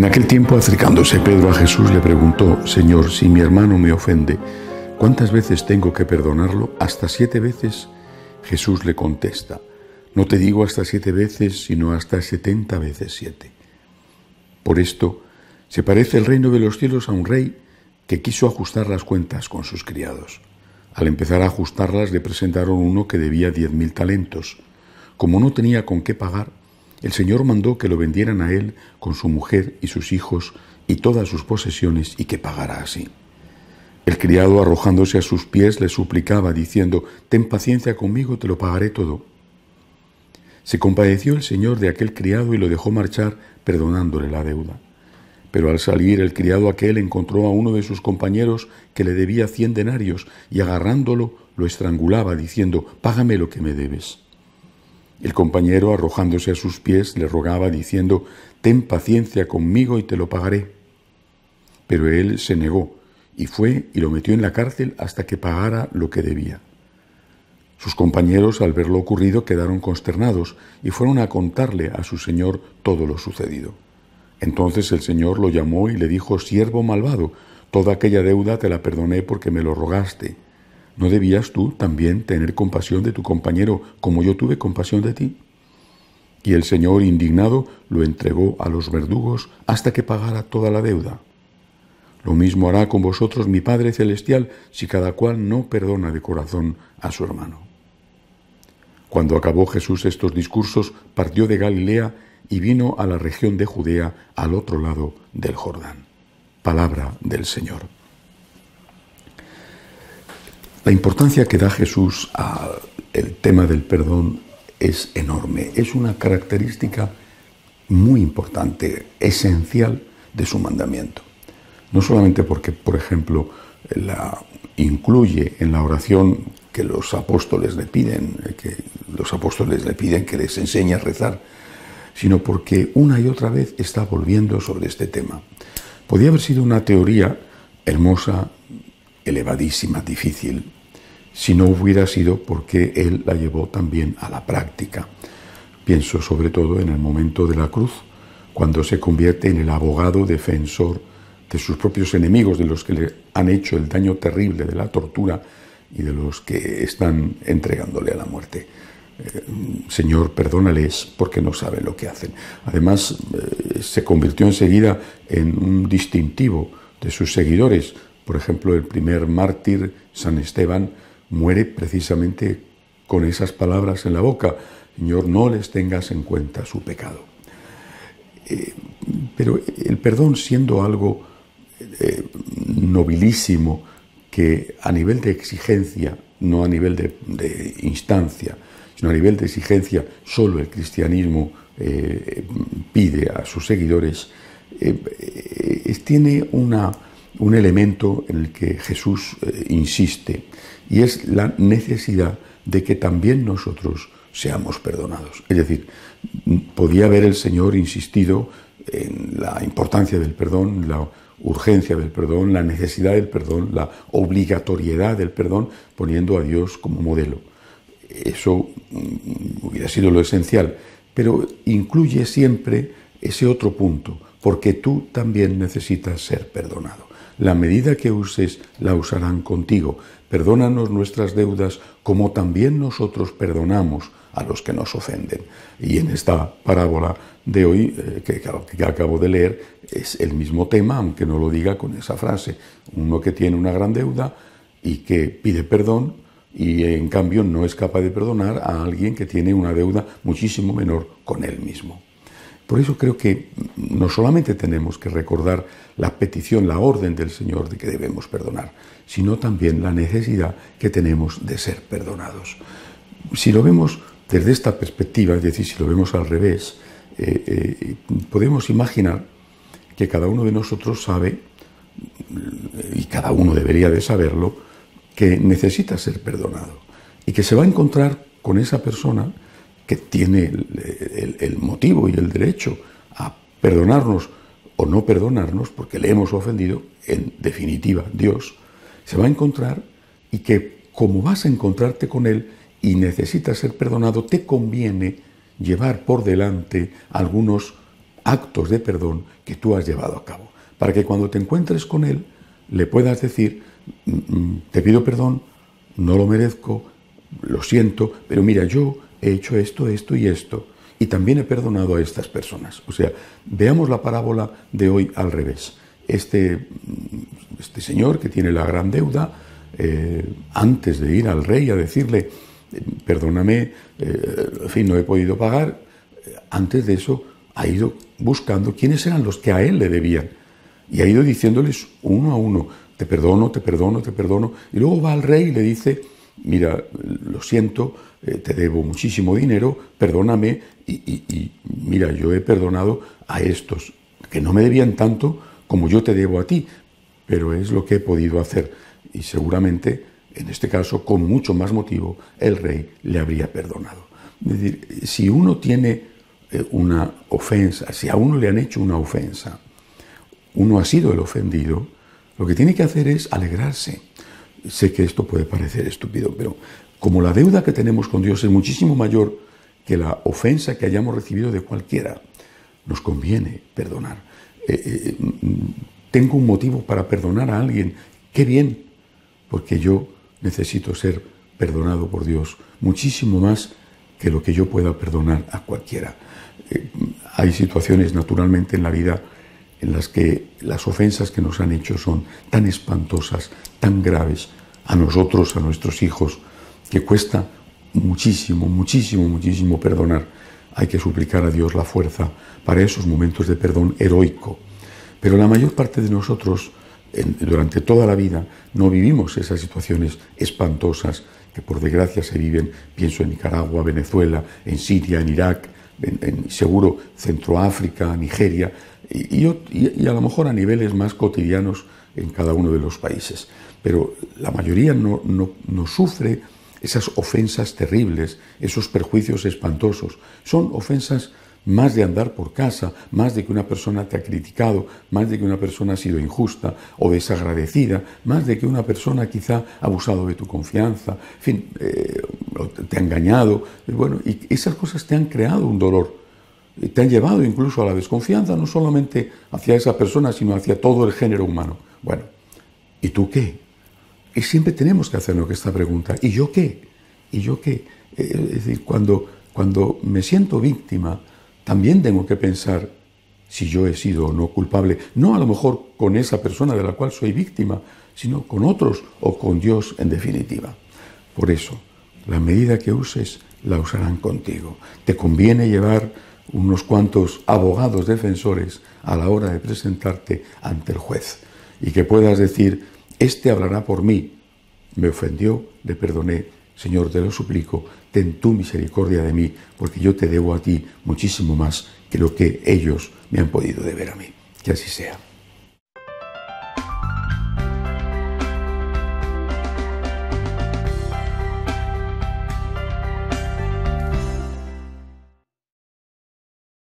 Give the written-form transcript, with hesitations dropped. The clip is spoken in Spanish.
aquel tiempo, acercándose Pedro a Jesús, le preguntó: Señor, si mi hermano me ofende, ¿cuántas veces tengo que perdonarlo? ¿Hasta 7 veces? Jesús le contesta: no te digo hasta 7 veces, sino hasta 70 veces 7. Por esto se parece el reino de los cielos a un rey que quiso ajustar las cuentas con sus criados. Al empezar a ajustarlas, le presentaron uno que debía 10.000 talentos. Como no tenía con qué pagar, el Señor mandó que lo vendieran a él con su mujer y sus hijos y todas sus posesiones, y que pagara así. El criado, arrojándose a sus pies, le suplicaba, diciendo: ten paciencia conmigo, te lo pagaré todo. Se compadeció el Señor de aquel criado y lo dejó marchar, perdonándole la deuda. Pero al salir, el criado aquel encontró a uno de sus compañeros que le debía 100 denarios, y agarrándolo lo estrangulaba, diciendo: págame lo que me debes. El compañero, arrojándose a sus pies, le rogaba, diciendo: ten paciencia conmigo y te lo pagaré. Pero él se negó, y fue y lo metió en la cárcel hasta que pagara lo que debía. Sus compañeros, al ver lo ocurrido, quedaron consternados y fueron a contarle a su señor todo lo sucedido. Entonces el Señor lo llamó y le dijo: siervo malvado, toda aquella deuda te la perdoné porque me lo rogaste. ¿No debías tú también tener compasión de tu compañero como yo tuve compasión de ti? Y el Señor, indignado, lo entregó a los verdugos hasta que pagara toda la deuda. Lo mismo hará con vosotros mi Padre Celestial, si cada cual no perdona de corazón a su hermano. Cuando acabó Jesús estos discursos, partió de Galilea y vino a la región de Judea, al otro lado del Jordán. Palabra del Señor. La importancia que da Jesús al tema del perdón es enorme. Es una característica muy importante, esencial de su mandamiento. No solamente porque, por ejemplo, la incluye en la oración que los apóstoles le piden que les enseñe a rezar, sino porque una y otra vez está volviendo sobre este tema. Podía haber sido una teoría hermosa, elevadísima, difícil, si no hubiera sido porque él la llevó también a la práctica. Pienso sobre todo en el momento de la cruz, cuando se convierte en el abogado defensor de sus propios enemigos, de los que le han hecho el daño terrible de la tortura y de los que están entregándole a la muerte. Señor, perdónales porque no saben lo que hacen. Además, se convirtió enseguida en un distintivo de sus seguidores. Por ejemplo, el primer mártir, San Esteban, muere precisamente con esas palabras en la boca: Señor, no les tengas en cuenta su pecado. Pero el perdón, siendo algo nobilísimo, que a nivel de exigencia, no a nivel de instancia, sino a nivel de exigencia, solo el cristianismo pide a sus seguidores, tiene un elemento en el que Jesús insiste, y es la necesidad de que también nosotros seamos perdonados. Es decir, podía haber el Señor insistido en la importancia del perdón, la urgencia del perdón, la necesidad del perdón, la obligatoriedad del perdón, poniendo a Dios como modelo. Eso hubiera sido lo esencial, pero incluye siempre ese otro punto: porque tú también necesitas ser perdonado. La medida que uses, la usarán contigo. Perdónanos nuestras deudas como también nosotros perdonamos a los que nos ofenden. Y en esta parábola de hoy, que acabo de leer, es el mismo tema, aunque no lo diga con esa frase. Uno que tiene una gran deuda y que pide perdón, y en cambio no es capaz de perdonar a alguien que tiene una deuda muchísimo menor con él mismo. Por eso creo que no solamente tenemos que recordar la petición, la orden del Señor de que debemos perdonar, sino también la necesidad que tenemos de ser perdonados. Si lo vemos desde esta perspectiva, es decir, si lo vemos al revés, podemos imaginar que cada uno de nosotros sabe, y cada uno debería de saberlo, que necesita ser perdonado y que se va a encontrar con esa persona que tiene el motivo y el derecho a perdonarnos o no perdonarnos porque le hemos ofendido, en definitiva Dios, se va a encontrar, y que como vas a encontrarte con él y necesitas ser perdonado, te conviene llevar por delante algunos actos de perdón que tú has llevado a cabo, para que cuando te encuentres con Él le puedas decir, te pido perdón, no lo merezco, lo siento, pero mira, yo he hecho esto, esto y esto, y también he perdonado a estas personas. O sea, veamos la parábola de hoy al revés. Este señor que tiene la gran deuda, antes de ir al rey a decirle, perdóname, en fin, no he podido pagar, antes de eso ha ido buscando quiénes eran los que a él le debían, y ha ido diciéndoles uno a uno, te perdono, te perdono, te perdono, y luego va al rey y le dice, mira, lo siento, te debo muchísimo dinero, perdóname, y mira, yo he perdonado a estos que no me debían tanto como yo te debo a ti, pero es lo que he podido hacer, y seguramente, en este caso, con mucho más motivo, el rey le habría perdonado. Es decir, si uno tiene una ofensa, si a uno le han hecho una ofensa, uno ha sido el ofendido, lo que tiene que hacer es alegrarse. Sé que esto puede parecer estúpido, pero como la deuda que tenemos con Dios es muchísimo mayor que la ofensa que hayamos recibido de cualquiera, nos conviene perdonar. Tengo un motivo para perdonar a alguien, qué bien, porque yo necesito ser perdonado por Dios muchísimo más que lo que yo pueda perdonar a cualquiera. Hay situaciones naturalmente en la vida en las que las ofensas que nos han hecho son tan espantosas, tan graves, a nosotros, a nuestros hijos, que cuesta muchísimo, muchísimo, muchísimo perdonar. Hay que suplicar a Dios la fuerza para esos momentos de perdón heroico. Pero la mayor parte de nosotros, durante toda la vida, no vivimos esas situaciones espantosas que por desgracia se viven, pienso en Nicaragua, Venezuela, en Siria, en Irak, en seguro Centroáfrica, Nigeria, y a lo mejor a niveles más cotidianos en cada uno de los países. Pero la mayoría no sufre esas ofensas terribles, esos perjuicios espantosos. Son ofensas más de andar por casa, más de que una persona te ha criticado, más de que una persona ha sido injusta o desagradecida, más de que una persona quizá ha abusado de tu confianza, en fin, te ha engañado. Bueno, y esas cosas te han creado un dolor, te han llevado incluso a la desconfianza, no solamente hacia esa persona, sino hacia todo el género humano. Bueno, ¿y tú qué? Y siempre tenemos que hacernos esta pregunta, ¿y yo qué? ¿Y yo qué? Es decir, cuando me siento víctima, también tengo que pensar si yo he sido o no culpable, no a lo mejor con esa persona de la cual soy víctima, sino con otros o con Dios en definitiva. Por eso, la medida que uses, la usarán contigo. Te conviene llevar unos cuantos abogados defensores a la hora de presentarte ante el juez y que puedas decir, este hablará por mí, me ofendió, le perdoné, Señor, te lo suplico, ten tu misericordia de mí, porque yo te debo a ti muchísimo más que lo que ellos me han podido deber a mí. Que así sea.